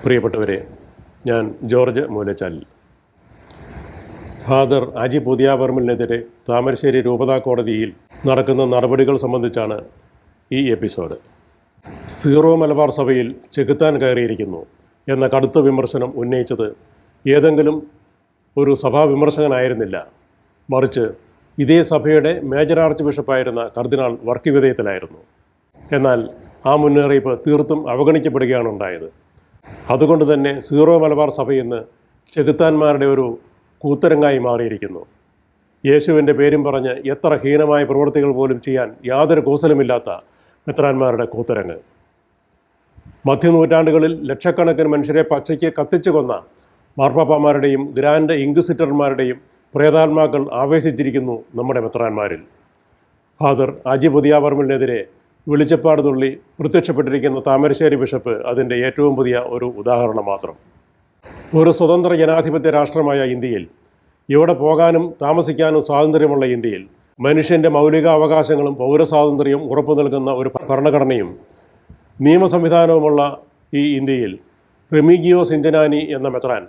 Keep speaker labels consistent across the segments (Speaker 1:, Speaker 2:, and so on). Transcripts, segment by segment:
Speaker 1: പ്രിയപ്പെട്ടവരെ, ഞാൻ George Moolachalil. Father Aji പുതിയാപറമ്പിലിനെതിരെ Thamarassery രൂപതാ കോടതിയിൽ നടക്കുന്ന നടപടികൾ സംബന്ധിച്ചാണ് ഈ എപ്പിസോഡ്. സീറോ മലബാർ സഭയിൽ ചെകുത്താൻ കയറിയിരിക്കുന്നു എന്ന കടുത്ത വിമർശനം ഉന്നയിച്ചത് ഏതെങ്കിലും ഒരു സഭാ വിമർശകനായിരുന്നില്ല, മറിച്ച് ഇതേ സഭയുടെ മേജർ ആർച്ച് ബിഷപ്പായിരുന്ന കർദിനാൾ വർക്കിവിധേയത്തിലായിരുന്നു. എന്നാൽ ആ മുന്നറിയിപ്പ് തീർത്തും അവഗണിക്കപ്പെടുകയാണ് ഉണ്ടായത്. അതുകൊണ്ട് തന്നെ സീറോ മലബാർ സഭ ഇന്ന് ചെകുത്താന്മാരുടെ ഒരു കൂത്തരങ്ങായി മാറിയിരിക്കുന്നു. യേശുവിൻ്റെ പേരും പറഞ്ഞ് എത്ര ഹീനമായ പ്രവൃത്തികൾ പോലും ചെയ്യാൻ യാതൊരു കൂസലുമില്ലാത്ത മെത്രാന്മാരുടെ കൂത്തരങ്ങ്. മധ്യനൂറ്റാണ്ടുകളിൽ ലക്ഷക്കണക്കിന് മനുഷ്യരെ പച്ചയ്ക്ക് കത്തിച്ചു കൊന്ന മാർപ്പാപ്പമാരുടെയും ഗ്രാൻഡ് ഇൻക്വിസിറ്റർമാരുടെയും പ്രേതാത്മാക്കൾ ആവേശിച്ചിരിക്കുന്നു നമ്മുടെ മെത്രാന്മാരിൽ. ഫാദർ അജി പുതിയാപറമ്പിലിനെതിരെ വെളിച്ചപ്പാട് തുള്ളി പ്രത്യക്ഷപ്പെട്ടിരിക്കുന്ന താമരശ്ശേരി ബിഷപ്പ് അതിൻ്റെ ഏറ്റവും പുതിയ ഒരു ഉദാഹരണം മാത്രം. ഒരു സ്വതന്ത്ര ജനാധിപത്യ രാഷ്ട്രമായ ഇന്ത്യയിൽ, എവിടെ പോകാനും താമസിക്കാനും സ്വാതന്ത്ര്യമുള്ള ഇന്ത്യയിൽ, മനുഷ്യൻ്റെ മൗലിക അവകാശങ്ങളും പൗരസ്വാതന്ത്ര്യവും ഉറപ്പു നൽകുന്ന ഒരു ഭരണഘടനയും നിയമ സംവിധാനവുമുള്ള ഈ ഇന്ത്യയിൽ റെമിഗിയോസ് ഇഞ്ചനാനി എന്ന മെത്രാൻ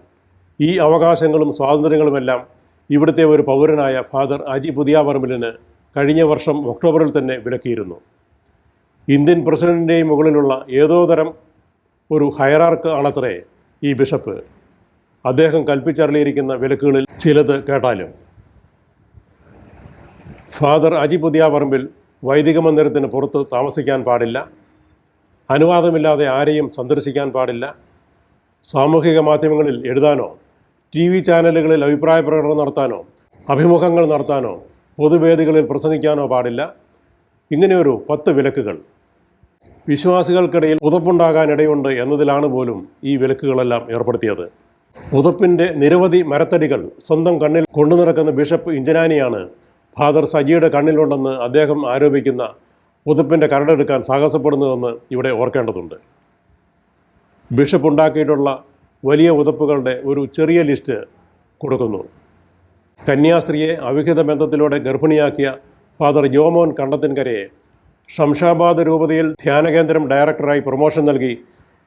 Speaker 1: ഈ അവകാശങ്ങളും സ്വാതന്ത്ര്യങ്ങളുമെല്ലാം ഇവിടുത്തെ ഒരു പൗരനായ ഫാദർ അജി പുതിയാപറമ്പിലിന് കഴിഞ്ഞ വർഷം ഒക്ടോബറിൽ തന്നെ വിലക്കിയിരുന്നു. ഇന്ത്യൻ പ്രസിഡന്റിൻ്റെയും മുകളിലുള്ള ഏതോ തരം ഒരു ഹയറാർക്ക് ആണത്രേ ഈ ബിഷപ്പ്. അദ്ദേഹം കൽപ്പിച്ചറിയിരിക്കുന്ന വിലക്കുകളിൽ ചിലത് കേട്ടാലും. ഫാദർ അജി പുതിയാപറമ്പിൽ വൈദിക മന്ദിരത്തിന് പുറത്ത് താമസിക്കാൻ പാടില്ല, അനുവാദമില്ലാതെ ആരെയും സന്ദർശിക്കാൻ പാടില്ല, സാമൂഹിക മാധ്യമങ്ങളിൽ എഴുതാനോ TV ചാനലുകളിൽ അഭിപ്രായ പ്രകടനം നടത്താനോ അഭിമുഖങ്ങൾ നടത്താനോ പൊതുവേദികളിൽ പ്രസംഗിക്കാനോ പാടില്ല. ഇങ്ങനെയൊരു 10 വിലക്കുകൾ വിശ്വാസികൾക്കിടയിൽ ഉതപ്പുണ്ടാകാനിടയുണ്ട് എന്നതിലാണ് പോലും ഈ വിലക്കുകളെല്ലാം ഏർപ്പെടുത്തിയത്. ഉതപ്പിൻ്റെ നിരവധി മരത്തടികൾ സ്വന്തം കണ്ണിൽ കൊണ്ടു നടക്കുന്ന ബിഷപ്പ് ഇഞ്ചനാനിയാണ് ഫാദർ സജിയുടെ കണ്ണിലുണ്ടെന്ന് അദ്ദേഹം ആരോപിക്കുന്ന ഉതപ്പിൻ്റെ കരടെടുക്കാൻ സാഹസപ്പെടുന്നതെന്ന് ഇവിടെ ഓർക്കേണ്ടതുണ്ട്. ബിഷപ്പ് ഉണ്ടാക്കിയിട്ടുള്ള വലിയ ഉതപ്പുകളുടെ ഒരു ചെറിയ ലിസ്റ്റ് കൊടുക്കുന്നു. കന്യാസ്ത്രീയെ അവിഹിത ബന്ധത്തിലൂടെ ഗർഭിണിയാക്കിയ ഫാദർ ജോമോൻ കണ്ടത്തിൻകരയെ ഷംഷാബാദ് രൂപതയിൽ ധ്യാനകേന്ദ്രം ഡയറക്ടറായി പ്രൊമോഷൻ നൽകി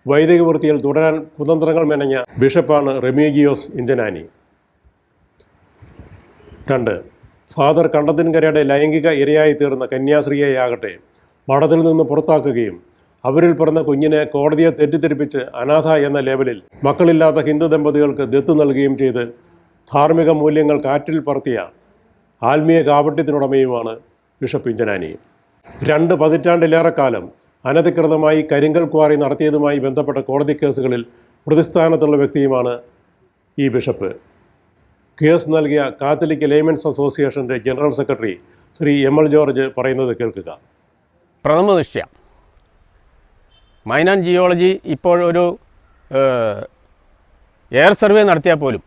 Speaker 1: വൈദിക വൃത്തിയിൽ തുടരാൻ കുതന്ത്രങ്ങൾ മെനഞ്ഞ ബിഷപ്പാണ് റെമിഗിയോസ് ഇഞ്ചനാനി. 2. ഫാദർ കണ്ടത്തിൻകരയുടെ ലൈംഗിക ഇരയായി തീർന്ന കന്യാസ്ത്രീയെയാകട്ടെ മഠത്തിൽ നിന്ന് പുറത്താക്കുകയും അവരിൽ പിറന്ന കുഞ്ഞിനെ കോടതിയെ തെറ്റിദ്ധരിപ്പിച്ച് അനാഥ എന്ന ലേബലിൽ മക്കളില്ലാത്ത ഹിന്ദു ദമ്പതികൾക്ക് ദത്ത് നൽകുകയും ചെയ്ത് ധാർമ്മിക മൂല്യങ്ങൾ കാറ്റിൽ പറത്തിയ ആത്മീയ കാപട്യത്തിനുടമയുമാണ് ബിഷപ്പ് ഇഞ്ചനാനി. 2 പതിറ്റാണ്ടിലേറെക്കാലം അനധികൃതമായി കരിങ്കൽ ക്വാറി നടത്തിയതുമായി ബന്ധപ്പെട്ട കോടതി കേസുകളിൽ പ്രതിസ്ഥാനത്തുള്ള വ്യക്തിയുമാണ് ഈ ബിഷപ്പ്. കേസ് നൽകിയ കാത്തലിക് ലേമൻസ് അസോസിയേഷൻ്റെ general secretary Shri ML George പറയുന്നത് കേൾക്കുക.
Speaker 2: പ്രഥമ ദൃഷ്ട്യ മൈൻ ആൻഡ് ജിയോളജി ഇപ്പോഴൊരു എയർ സർവേ നടത്തിയാൽ പോലും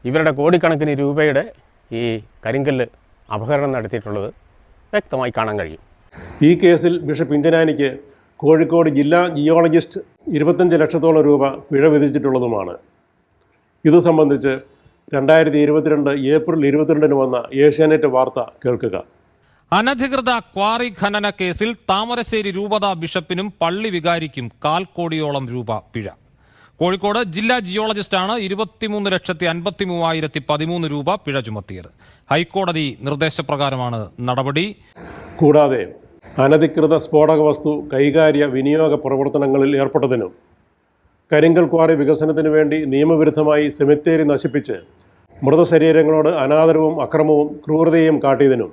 Speaker 2: ഇവരുടെ കോടിക്കണക്കിന് രൂപയുടെ ഈ കരിങ്കല്ല് അപഹരണം നടത്തിയിട്ടുള്ളത് വ്യക്തമായി കാണാൻ കഴിയും.
Speaker 1: ഈ കേസിൽ ബിഷപ്പ് ഇഞ്ചനാനിക്ക് കോഴിക്കോട് ജില്ലാ ജിയോളജിസ്റ്റ് 25 ലക്ഷത്തോളം രൂപ പിഴ വിധിച്ചിട്ടുള്ളതുമാണ്. ഇത് സംബന്ധിച്ച് 2022 ഏപ്രിൽ 22 വന്ന ഏഷ്യാനെറ്റ് വാർത്ത കേൾക്കുക.
Speaker 3: അനധികൃത ക്വാറി ഖനന കേസിൽ താമരശ്ശേരി രൂപതാ ബിഷപ്പിനും പള്ളി വികാരിക്കും 1/4 കോടിയോളം രൂപ പിഴ. കോഴിക്കോട് ജില്ലാ ജിയോളജിസ്റ്റാണ് 23,53,013 രൂപ പിഴ ചുമത്തിയത്. ഹൈക്കോടതി നിർദ്ദേശപ്രകാരമാണ് നടപടി.
Speaker 1: കൂടാതെ അനധികൃത സ്ഫോടക വസ്തു കൈകാര്യ വിനിയോഗ പ്രവർത്തനങ്ങളിൽ ഏർപ്പെട്ടതിനും കരിങ്കൽ ക്വാറി വികസനത്തിനു വേണ്ടി നിയമവിരുദ്ധമായി സെമിത്തേരി നശിപ്പിച്ച് മൃതശരീരങ്ങളോട് അനാദരവും അക്രമവും ക്രൂരതയും കാട്ടിയതിനും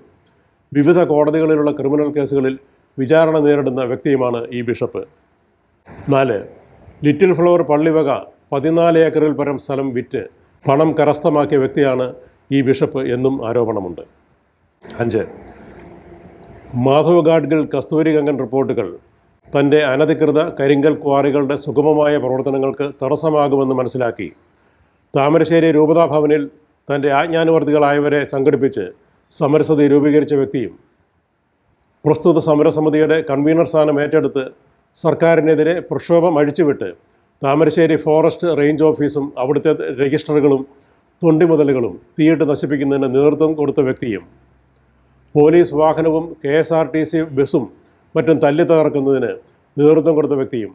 Speaker 1: വിവിധ കോടതികളിലുള്ള ക്രിമിനൽ കേസുകളിൽ വിചാരണ നേരിടുന്ന വ്യക്തിയുമാണ് ഈ ബിഷപ്പ്. 4. ലിറ്റിൽ ഫ്ലവർ പള്ളിവക 14 ഏക്കറിൽ പരം സ്ഥലം വിറ്റ് പണം കരസ്ഥമാക്കിയ വ്യക്തിയാണ് ഈ ബിഷപ്പ് എന്നും ആരോപണമുണ്ട്. 5. മാധവ് ഗാഡ്ഗിൽ കസ്തൂരി ഗംഗൻ റിപ്പോർട്ടുകൾ തൻ്റെ അനധികൃത കരിങ്കൽ ക്വാറികളുടെ സുഗമമായ പ്രവർത്തനങ്ങൾക്ക് തടസ്സമാകുമെന്ന് മനസ്സിലാക്കി താമരശ്ശേരി രൂപതാ ഭവനിൽ തൻ്റെ ആജ്ഞാനുവർത്തികളായവരെ സംഘടിപ്പിച്ച് സമരസമിതി രൂപീകരിച്ച വ്യക്തിയും പ്രസ്തുത സമരസമിതിയുടെ കൺവീനർ സ്ഥാനം ഏറ്റെടുത്ത് സർക്കാരിനെതിരെ പ്രക്ഷോഭം അഴിച്ചുവിട്ട് താമരശ്ശേരി ഫോറസ്റ്റ് റേഞ്ച് ഓഫീസും അവിടുത്തെ രജിസ്റ്ററുകളും തൊണ്ടിമുതലുകളും തീയിട്ട് നശിപ്പിക്കുന്നതിന് നേതൃത്വം കൊടുത്ത വ്യക്തിയും പോലീസ് വാഹനവും KSRTC ബസ്സും മറ്റും തല്ലി തകർക്കുന്നതിന് നേതൃത്വം കൊടുത്ത വ്യക്തിയും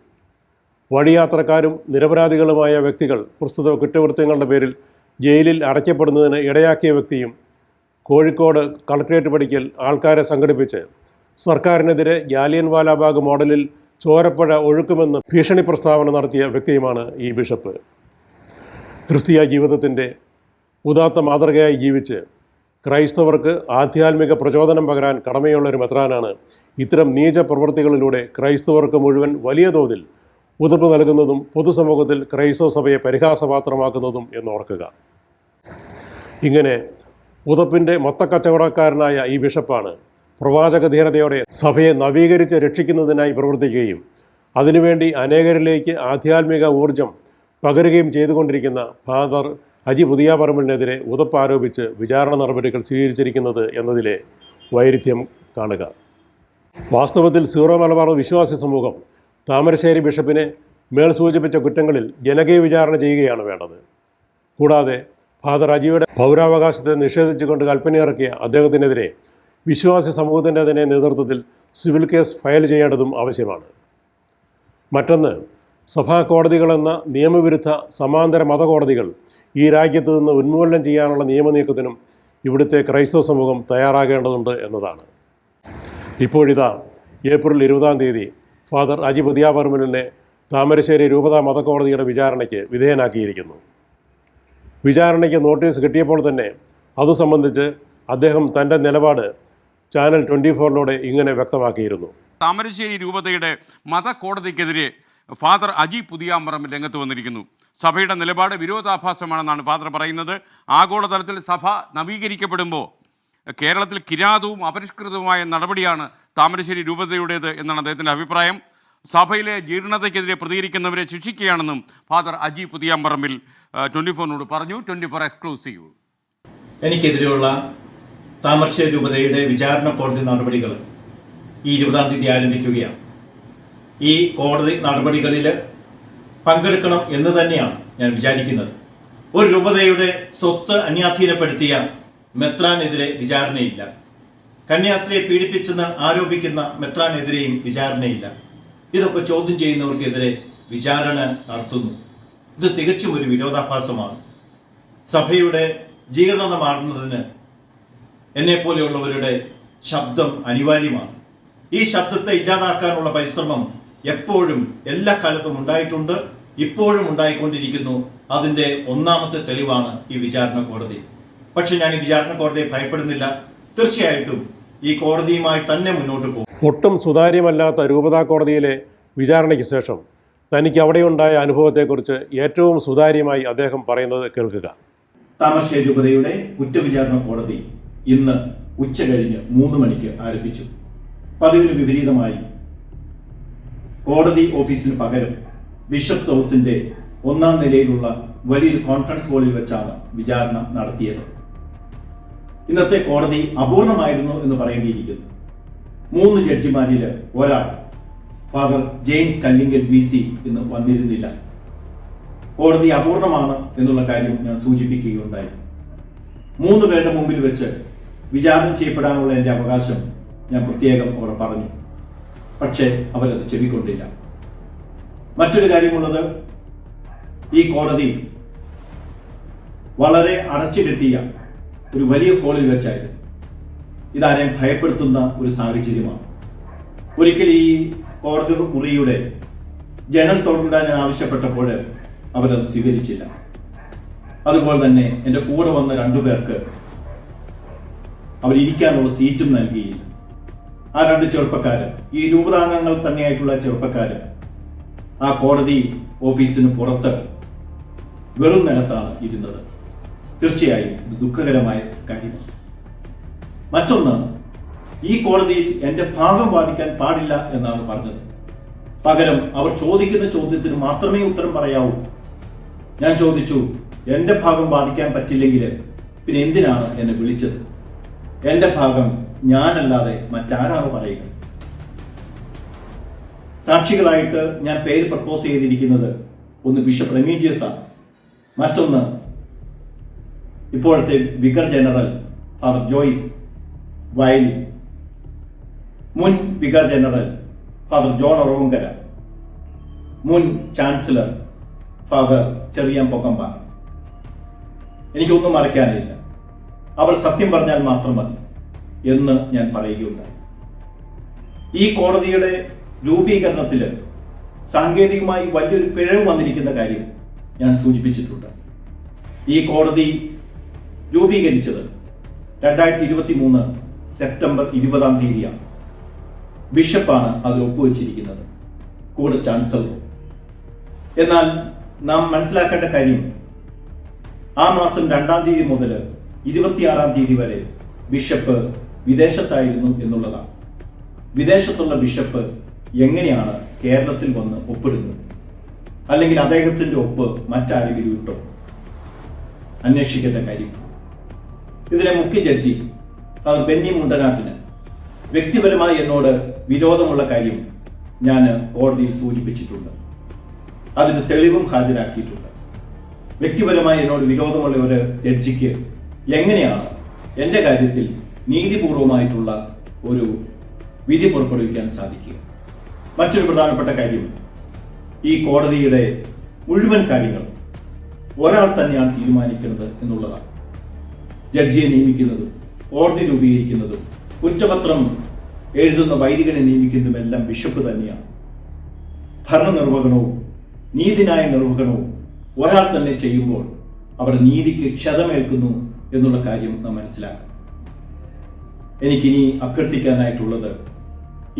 Speaker 1: വഴിയാത്രക്കാരും നിരപരാധികളുമായ വ്യക്തികൾ പ്രസ്തുത കുറ്റകൃത്യങ്ങളുടെ പേരിൽ ജയിലിൽ അടയ്ക്കപ്പെടുന്നതിന് ഇടയാക്കിയ വ്യക്തിയും കോഴിക്കോട് കളക്ട്രേറ്റ് പടിക്കൽ ആൾക്കാരെ സംഘടിപ്പിച്ച് സർക്കാരിനെതിരെ ജാലിയൻവാലാബാഗ് മോഡലിൽ ചോരപ്പുഴ ഒഴുക്കുമെന്ന് ഭീഷണി പ്രസ്താവന നടത്തിയ വ്യക്തിയുമാണ് ഈ ബിഷപ്പ്. ക്രിസ്തീയ ജീവിതത്തിൻ്റെ ഉദാത്ത മാതൃകയായി ജീവിച്ച് ക്രൈസ്തവർക്ക് ആധ്യാത്മിക പ്രചോദനം പകരാൻ കടമയുള്ളൊരു മെത്രാനാണ് ഇത്തരം നീച പ്രവൃത്തികളിലൂടെ ക്രൈസ്തവർക്ക് മുഴുവൻ വലിയ തോതിൽ ഉതപ്പ് നൽകുന്നതും പൊതുസമൂഹത്തിൽ ക്രൈസ്തവ സഭയെ പരിഹാസപാത്രമാക്കുന്നതും എന്നോർക്കുക. ഇങ്ങനെ ഉതപ്പിൻ്റെ മൊത്തക്കച്ചവടക്കാരനായ ഈ ബിഷപ്പാണ് പ്രവാചക ധീരതയോടെ സഭയെ നവീകരിച്ച് രക്ഷിക്കുന്നതിനായി പ്രവർത്തിക്കുകയും അതിനുവേണ്ടി അനേകരിലേക്ക് ആധ്യാത്മിക ഊർജം പകരുകയും ചെയ്തുകൊണ്ടിരിക്കുന്ന ഫാദർ അജി പുതിയാപറമ്പിലിനെതിരെ ഉതപ്പ് ആരോപിച്ച് വിചാരണ നടപടികൾ സ്വീകരിച്ചിരിക്കുന്നത് എന്നതിലെ വൈരുദ്ധ്യം കാണുക. വാസ്തവത്തിൽ സീറോ മലബാർ വിശ്വാസി സമൂഹം താമരശ്ശേരി ബിഷപ്പിനെ മേൽ സൂചിപ്പിച്ച കുറ്റങ്ങളിൽ ജനകീയ വിചാരണ ചെയ്യുകയാണ് വേണ്ടത്. കൂടാതെ ഫാദർ അജിയുടെ പൗരാവകാശത്തെ നിഷേധിച്ചുകൊണ്ട് കൽപ്പനയിറക്കിയ അദ്ദേഹത്തിനെതിരെ വിശ്വാസി സമൂഹത്തിൻ്റെ തന്നെ നേതൃത്വത്തിൽ സിവിൽ കേസ് ഫയൽ ചെയ്യേണ്ടതും ആവശ്യമാണ്. മറ്റൊന്ന്, സഭാ കോടതികളെന്ന നിയമവിരുദ്ധ സമാന്തര മതകോടതികൾ ഈ രാജ്യത്ത് നിന്ന് ഉന്മൂലനം ചെയ്യാനുള്ള നിയമനീക്കത്തിനും ഇവിടുത്തെ ക്രൈസ്തവ സമൂഹം തയ്യാറാകേണ്ടതുണ്ട് എന്നതാണ്. ഇപ്പോഴിതാ ഏപ്രിൽ 20 ഫാദർ അജി പുതിയാപറമ്പിലിനെ താമരശ്ശേരി രൂപതാ മതകോടതിയുടെ വിചാരണയ്ക്ക് വിധേയനാക്കിയിരിക്കുന്നു. വിചാരണയ്ക്ക് നോട്ടീസ് കിട്ടിയപ്പോൾ തന്നെ അതു സംബന്ധിച്ച് അദ്ദേഹം തൻ്റെ നിലപാട് ചാനൽ 24 ഇങ്ങനെ വ്യക്തമാക്കിയിരുന്നു.
Speaker 4: താമരശ്ശേരി രൂപതയുടെ മതകോടതിക്കെതിരെ ഫാദർ അജി പുതിയാപറമ്പിൽ രംഗത്ത് വന്നിരിക്കുന്നു. സഭയുടെ നിലപാട് വിരോധാഭാസമാണെന്നാണ് ഫാദർ പറയുന്നത്. ആഗോളതലത്തിൽ സഭ നവീകരിക്കപ്പെടുമ്പോൾ കേരളത്തിൽ കിരാതവും അപരിഷ്കൃതവുമായ നടപടിയാണ് താമരശ്ശേരി രൂപതയുടേത് എന്നാണ് അദ്ദേഹത്തിൻ്റെ അഭിപ്രായം. സഭയിലെ ജീർണതയ്ക്കെതിരെ പ്രതികരിക്കുന്നവരെ ശിക്ഷിക്കുകയാണെന്നും ഫാദർ അജി പുതിയാപറമ്പിൽ 24 പറഞ്ഞു. 24 എക്സ്ക്ലൂസീവ്.
Speaker 5: എനിക്കെതിരെയുള്ള താമരശ്ശേരി രൂപതയുടെ വിചാരണ കോടതി നടപടികൾ ഈ 20 ആരംഭിക്കുകയാണ്. ഈ കോടതി നടപടികളിൽ പങ്കെടുക്കണം എന്ന് തന്നെയാണ് ഞാൻ വിചാരിക്കുന്നത്. ഒരു രൂപതയുടെ സ്വത്ത് അന്യാധീനപ്പെടുത്തിയ മെത്രാനെതിരെ വിചാരണയില്ല. കന്യാസ്ത്രീയെ പീഡിപ്പിച്ചെന്ന് ആരോപിക്കുന്ന മെത്രാനെതിരെയും വിചാരണയില്ല. ഇതൊക്കെ ചോദ്യം ചെയ്യുന്നവർക്കെതിരെ വിചാരണ നടത്തുന്നു. ഇത് തികച്ചും ഒരു വിരോധാഭാസമാണ്. സഭയുടെ ജീർണത മാറുന്നതിന് എന്നെപ്പോലെയുള്ളവരുടെ ശബ്ദം അനിവാര്യമാണ്. ഈ ശബ്ദത്തെ ഇല്ലാതാക്കാനുള്ള പരിശ്രമം എപ്പോഴും എല്ലാ കാലത്തും ഉണ്ടായിട്ടുണ്ട്, ഇപ്പോഴും ഉണ്ടായിക്കൊണ്ടിരിക്കുന്നു. അതിൻ്റെ ഒന്നാമത്തെ തെളിവാണ് ഈ വിചാരണ കോടതി. പക്ഷെ ഞാൻ ഈ വിചാരണ കോടതിയെ ഭയപ്പെടുന്നില്ല. തീർച്ചയായിട്ടും ഈ കോടതിയുമായി തന്നെ മുന്നോട്ട് പോകും.
Speaker 1: ഒട്ടും സുതാര്യമല്ലാത്ത രൂപതാ കോടതിയിലെ വിചാരണയ്ക്ക് ശേഷം തനിക്ക് അവിടെയുണ്ടായ അനുഭവത്തെക്കുറിച്ച് ഏറ്റവും സുതാര്യമായി അദ്ദേഹം പറയുന്നത് കേൾക്കുക.
Speaker 5: താമരശ്ശേരി രൂപതയുടെ കുറ്റവിചാരണ കോടതി ഇന്ന് ഉച്ച കഴിഞ്ഞ് 3 മണിക്ക് ആരംഭിച്ചു. പതിവിന് വിപരീതമായി കോടതി ഓഫീസിന് പകരം ബിഷപ്സ് ഹൗസിന്റെ 1ാം നിലയിലുള്ള വലിയൊരു കോൺഫറൻസ് ഹാളിൽ വെച്ചാണ് വിചാരണ നടത്തിയത്. ഇന്നത്തെ കോടതി അപൂർണമായിരുന്നു എന്ന് പറയേണ്ടിയിരിക്കുന്നു. 3 ജഡ്ജിമാരിൽ ഒരാൾ ഫാദർ ജെയിംസ് കല്ലിങ്കൽ VC ഇന്ന് വന്നിരുന്നില്ല. കോടതി അപൂർണമാണ് എന്നുള്ള കാര്യം ഞാൻ സൂചിപ്പിക്കുകയുണ്ടായി. 3 പേരുടെ മുമ്പിൽ വെച്ച് വിചാരണ ചെയ്യപ്പെടാനുള്ള എൻ്റെ അവകാശം ഞാൻ പ്രത്യേകം അവർ പറഞ്ഞു. പക്ഷേ അവരത് ചെവിക്കൊണ്ടില്ല. മറ്റൊരു കാര്യമുള്ളത്, ഈ കോടതി വളരെ അടച്ചുകെട്ടിയ ഒരു വലിയ ഹാളിൽ വെച്ചായിരുന്നു. ഇതാരെയും ഭയപ്പെടുത്തുന്ന ഒരു സാഹചര്യമാണ്. ഒരിക്കൽ ഈ കോടതി മുറിയുടെ ജനൽ തുറന്നിടാൻ ഞാൻ ആവശ്യപ്പെട്ടപ്പോൾ അവരത് സ്വീകരിച്ചില്ല. അതുപോലെ തന്നെ എൻ്റെ കൂടെ വന്ന 2 പേർക്ക് അവരിയ്ക്കാനുള്ള സീറ്റും നൽകിയില്ല. ആ 2 ചെറുപ്പക്കാര്, ഈ രൂപതാംഗങ്ങൾ തന്നെയായിട്ടുള്ള ചെറുപ്പക്കാര്, ആ കോടതി ഓഫീസിന് പുറത്ത് വെറും നിലത്താണ് ഇരുന്നത്. തീർച്ചയായും ഇത് ദുഃഖകരമായ കാര്യമാണ്. മറ്റൊന്ന്, ഈ കോടതിയിൽ എൻ്റെ ഭാഗം വാദിക്കാൻ പാടില്ല എന്നാണ് പറഞ്ഞത്. പകരം അവർ ചോദിക്കുന്ന ചോദ്യത്തിന് മാത്രമേ ഉത്തരം പറയാവൂ. ഞാൻ ചോദിച്ചു, എൻ്റെ ഭാഗം വാദിക്കാൻ പറ്റില്ലെങ്കിൽ പിന്നെ എന്തിനാണ് എന്നെ വിളിച്ചത്? എൻ്റെ ഭാഗം ഞാനല്ലാതെ മറ്റാരാണ് പറയുക? സാക്ഷികളായിട്ട് ഞാൻ പേര് പ്രപ്പോസ് ചെയ്തിരിക്കുന്നത് ഒന്ന് ബിഷപ്പ് റെമീജിയസ് ആണ്, മറ്റൊന്ന് ഇപ്പോഴത്തെ വികർ ജനറൽ ഫാദർ ജോയ്സ് വയലി, മുൻ വികർ ജനറൽ ഫാദർ ജോൺ ഒറവങ്കര, മുൻ ചാൻസലർ ഫാദർ ചെറിയാൻ പൊക്കമ്പാറ. എനിക്കൊന്നും മറയ്ക്കാനില്ല. അവർ സത്യം പറഞ്ഞാൽ മാത്രം മതി എന്ന് ഞാൻ പറയുകയുണ്ടായി. ഈ കോടതിയുടെ രൂപീകരണത്തിൽ സാങ്കേതികമായി വലിയൊരു പിഴവ് വന്നിരിക്കുന്ന കാര്യം ഞാൻ സൂചിപ്പിച്ചിട്ടുണ്ട്. ഈ കോടതി രൂപീകരിച്ചത് 2023 സെപ്റ്റംബർ 20 ബിഷപ്പാണ് അത് ഒപ്പുവെച്ചിരിക്കുന്നത്, കൂടെ ചാൻസലറും. എന്നാൽ നാം മനസ്സിലാക്കേണ്ട കാര്യം, ആ മാസം 2 മുതൽ 26 വരെ ബിഷപ്പ് വിദേശത്തായിരുന്നു എന്നുള്ളതാണ്. വിദേശത്തുള്ള ബിഷപ്പ് എങ്ങനെയാണ് കേരളത്തിൽ വന്ന് ഒപ്പിടുന്നത്? അല്ലെങ്കിൽ അദ്ദേഹത്തിൻ്റെ ഒപ്പ് മറ്റാരെങ്കിലും ഇട്ടോ? അന്വേഷിക്കേണ്ട കാര്യം. ഇതിലെ മുഖ്യ ജഡ്ജി ഫാദർ ബെന്നി മുണ്ടനാട്ടിന് വ്യക്തിപരമായി എന്നോട് വിരോധമുള്ള കാര്യം ഞാൻ കോടതിയിൽ സൂചിപ്പിച്ചിട്ടുണ്ട്. അതിന് തെളിവും ഹാജരാക്കിയിട്ടുണ്ട്. വ്യക്തിപരമായി എന്നോട് വിരോധമുള്ള ഒരു ജഡ്ജിക്ക് എങ്ങനെയാണ് എൻ്റെ കാര്യത്തിൽ നീതിപൂർവമായിട്ടുള്ള ഒരു വിധി പുറപ്പെടുവിക്കാൻ സാധിക്കുക? മറ്റൊരു പ്രധാനപ്പെട്ട കാര്യം, ഈ കോടതിയുടെ മുഴുവൻ കാര്യങ്ങൾ ഒരാൾ തന്നെയാണ് തീരുമാനിക്കുന്നത് എന്നുള്ളതാണ്. ജഡ്ജിയെ നിയമിക്കുന്നതും കോടതി രൂപീകരിക്കുന്നതും കുറ്റപത്രം എഴുതുന്ന വൈദികനെ നിയമിക്കുന്നതുമെല്ലാം ബിഷപ്പ് തന്നെയാണ്. ഭരണനിർവഹണവും നീതിന്യായ നിർവഹണവും ഒരാൾ തന്നെ ചെയ്യുമ്പോൾ അവിടെ നീതിക്ക് ക്ഷതമേൽക്കുന്നു എന്നുള്ള കാര്യം നാം മനസ്സിലാക്കണം. എനിക്കിനി അഭ്യർത്ഥിക്കാനായിട്ടുള്ളത്,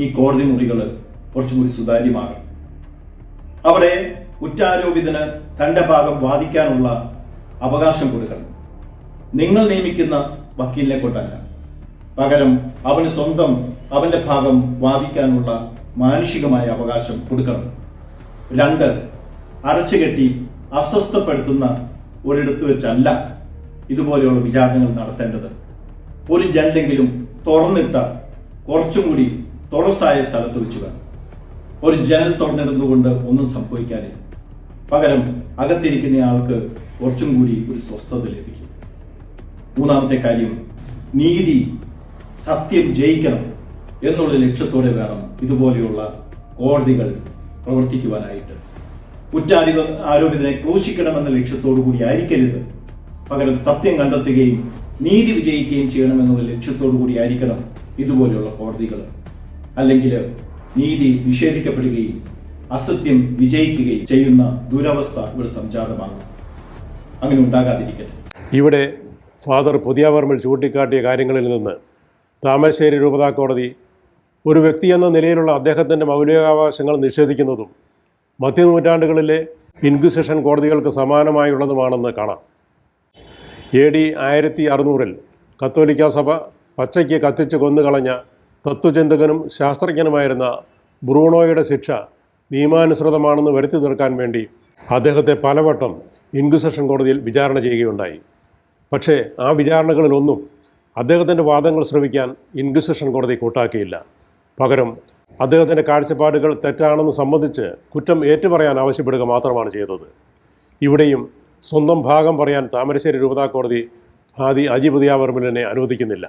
Speaker 5: ഈ കോടതി മുറികൾ കുറച്ചും കൂടി സുതാര്യമാകണം. അവിടെ കുറ്റാരോപിതന് തൻ്റെ ഭാഗം വാദിക്കാനുള്ള അവകാശം കൊടുക്കണം. നിങ്ങൾ നിയമിക്കുന്ന വക്കീലിനെ കൊണ്ടല്ല, പകരം അവന് സ്വന്തം അവൻ്റെ ഭാഗം വാദിക്കാനുള്ള മാനുഷികമായ അവകാശം കൊടുക്കണം. 2, അടച്ചുകെട്ടി അസ്വസ്ഥപ്പെടുത്തുന്ന ഒരിടത്ത് വെച്ചല്ല ഇതുപോലെയുള്ള വിചാരണകൾ നടത്തേണ്ടത്. ഒരു ജനലെങ്കിലും തുറന്നിട്ട കുറച്ചും കൂടി തുറസായ സ്ഥലത്ത് വെച്ച് വേണം. ഒരു ജനൽ തുറന്നിടുന്നുകൊണ്ട് ഒന്നും സംഭവിക്കാനില്ല. പകരം അകത്തിരിക്കുന്ന ആൾക്ക് കുറച്ചും കൂടി ഒരു സ്വസ്ഥത ലഭിക്കും. 3-ാമത്തെ കാര്യം, നീതി സത്യം ജയിക്കണം എന്നുള്ള ലക്ഷ്യത്തോടെ വേണം ഇതുപോലെയുള്ള കോടതികൾ പ്രവർത്തിക്കുവാനായിട്ട്. ആരോപിതനെ ക്രൂശിക്കണമെന്ന ലക്ഷ്യത്തോടു കൂടി ആയിരിക്കരുത്, പകരം സത്യം കണ്ടെത്തുകയും നീതി വിജയിക്കുകയും ചെയ്യണമെന്നുള്ള ലക്ഷ്യത്തോടു കൂടി ആയിരിക്കണം ഇതുപോലെയുള്ള കോടതികൾ. അല്ലെങ്കിൽ നീതി നിഷേധിക്കപ്പെടുകയും അസത്യം വിജയിക്കുകയും ചെയ്യുന്ന ദുരവസ്ഥ ഇവിടെ സംജാതമാകും. അങ്ങനെ ഉണ്ടാകാതിരിക്കട്ടെ.
Speaker 1: ഇവിടെ ഫാദർ പുതിയാവർമ്മൽ ചൂണ്ടിക്കാട്ടിയ കാര്യങ്ങളിൽ നിന്ന് താമരശ്ശേരി രൂപതാ കോടതി ഒരു വ്യക്തി എന്ന നിലയിലുള്ള അദ്ദേഹത്തിൻ്റെ മൗലികാവകാശങ്ങൾ നിഷേധിക്കുന്നതും മധ്യനൂറ്റാണ്ടുകളിലെ ഇൻക്വിസിഷൻ കോടതികൾക്ക് സമാനമായുള്ളതുമാണെന്ന് കാണാം. AD 1600 കത്തോലിക്ക സഭ പച്ചയ്ക്ക് കത്തിച്ച് കൊന്നുകളഞ്ഞ തത്വചിന്തകനും ശാസ്ത്രജ്ഞനുമായിരുന്ന ബ്രൂണോയുടെ ശിക്ഷ നിയമാനുസൃതമാണെന്ന് വരുത്തി തീർക്കാൻ വേണ്ടി അദ്ദേഹത്തെ പലവട്ടം ഇൻക്വിസിഷൻ കോടതിയിൽ വിചാരണ ചെയ്യുകയുണ്ടായി. പക്ഷേ ആ വിചാരണകളിലൊന്നും അദ്ദേഹത്തിൻ്റെ വാദങ്ങൾ ശ്രവിക്കാൻ ഇൻക്വിസിഷൻ കോടതി കൂട്ടാക്കിയില്ല. പകരം അദ്ദേഹത്തിൻ്റെ കാഴ്ചപ്പാടുകൾ തെറ്റാണെന്ന് സംബന്ധിച്ച് കുറ്റം ഏറ്റുപറയാൻ ആവശ്യപ്പെടുക മാത്രമാണ് ചെയ്തത്. ഇവിടെയും സ്വന്തം ഭാഗം പറയാൻ താമരശ്ശേരി രൂപതാ കോടതി ഹാദി അജി പുതിയാവർമ്മലിനെ അനുവദിക്കുന്നില്ല.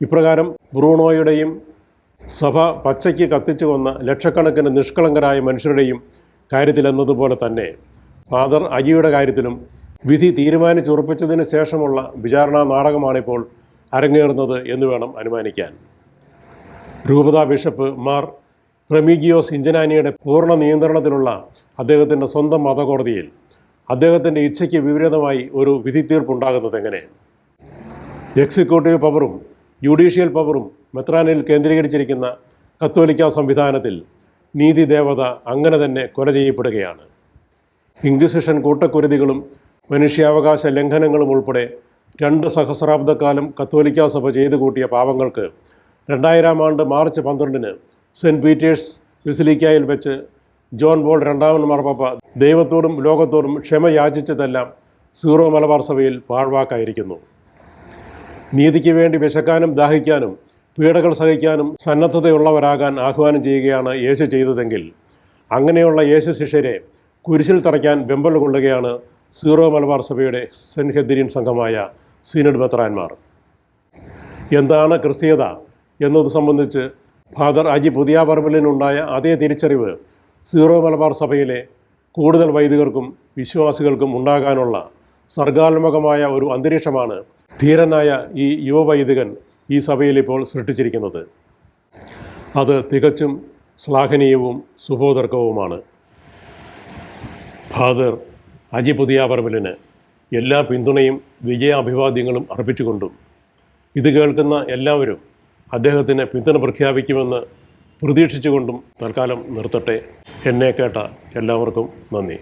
Speaker 1: ഇപ്രകാരം ബ്രൂണോയുടെയും സഭ പച്ചയ്ക്ക് കത്തിച്ചു കൊന്ന ലക്ഷക്കണക്കിന് നിഷ്കളങ്കരായ മനുഷ്യരുടെയും കാര്യത്തിലെന്നതുപോലെ തന്നെ ഫാദർ അജിയുടെ കാര്യത്തിലും വിധി തീരുമാനിച്ചുറപ്പിച്ചതിന് ശേഷമുള്ള വിചാരണാ നാടകമാണിപ്പോൾ അരങ്ങേറുന്നത് എന്ന് വേണം അനുമാനിക്കാൻ. രൂപതാ ബിഷപ്പ് മാർ റെമിഗിയോസ് ഇഞ്ചനാനിയുടെ പൂർണ്ണ നിയന്ത്രണത്തിലുള്ള അദ്ദേഹത്തിൻ്റെ സ്വന്തം മതകോടതിയിൽ അദ്ദേഹത്തിൻ്റെ ഇച്ഛയ്ക്ക് വിപരീതമായി ഒരു വിധി തീർപ്പുണ്ടാകുന്നത് എങ്ങനെ? എക്സിക്യൂട്ടീവ് പവറും ജുഡീഷ്യൽ പവറും മെത്രാനിൽ കേന്ദ്രീകരിച്ചിരിക്കുന്ന കത്തോലിക്ക സംവിധാനത്തിൽ നീതി ദേവത അങ്ങനെ തന്നെ കൊല ചെയ്യപ്പെടുകയാണ്. ഇൻക്വിസിഷൻ കൂട്ടക്കുരുതികളും മനുഷ്യാവകാശ ലംഘനങ്ങളും ഉൾപ്പെടെ 2 സഹസ്രാബ്ദക്കാലം കത്തോലിക്ക സഭ ചെയ്തു കൂട്ടിയ പാപങ്ങൾക്ക് 2000 മാർച്ച് 12 സെൻറ്റ് പീറ്റേഴ്സ് ബസിലിക്കയിൽ വെച്ച് ജോൺ പോൾ 2 മാർപ്പാപ്പ ദൈവത്തോടും ലോകത്തോടും ക്ഷമ യാചിച്ചതെല്ലാം സീറോ മലബാർ സഭയിൽ പാഴ്വാക്കായിരിക്കുന്നു. നീതിക്ക് വേണ്ടി വിശക്കാനും ദാഹിക്കാനും പീഡകൾ സഹിക്കാനും സന്നദ്ധതയുള്ളവരാകാൻ ആഹ്വാനം ചെയ്യുകയാണ് യേശു ചെയ്തതെങ്കിൽ അങ്ങനെയുള്ള യേശു ശിഷ്യരെ കുരിശിൽ തറയ്ക്കാൻ വെമ്പൽ കൊള്ളുകയാണ് സീറോ മലബാർ സഭയുടെ സെൻറ്റ് ഹെദ്രിൻ സംഘമായ സീനഡ് മെത്രാന്മാർ. എന്താണ് ക്രിസ്തീയത എന്നത് സംബന്ധിച്ച് ഫാദർ അജി പുതിയാവർമ്മലിനുണ്ടായ അതേ തിരിച്ചറിവ് സീറോ മലബാർ സഭയിലെ കൂടുതൽ വൈദികർക്കും വിശ്വാസികൾക്കും ഉണ്ടാകാനുള്ള സർഗാത്മകമായ ഒരു അന്തരീക്ഷമാണ് ധീരനായ ഈ യുവവൈദികൻ ഈ സഭയിൽ ഇപ്പോൾ സൃഷ്ടിച്ചിരിക്കുന്നത്. അത് തികച്ചും ശ്ലാഘനീയവും സുബോധർക്കവുമാണ്. ഫാദർ അജി പുതിയാപറമ്പിലിന് എല്ലാ പിന്തുണയും വിജയാഭിവാദ്യങ്ങളും അർപ്പിച്ചുകൊണ്ടും ഇത് കേൾക്കുന്ന എല്ലാവരും അദ്ദേഹത്തിന് പിന്തുണ പ്രഖ്യാപിക്കുമെന്ന് പ്രതീക്ഷിച്ചുകൊണ്ടും തൽക്കാലം നിർത്തട്ടെ. എന്നെ കേട്ട എല്ലാവർക്കും നന്ദി.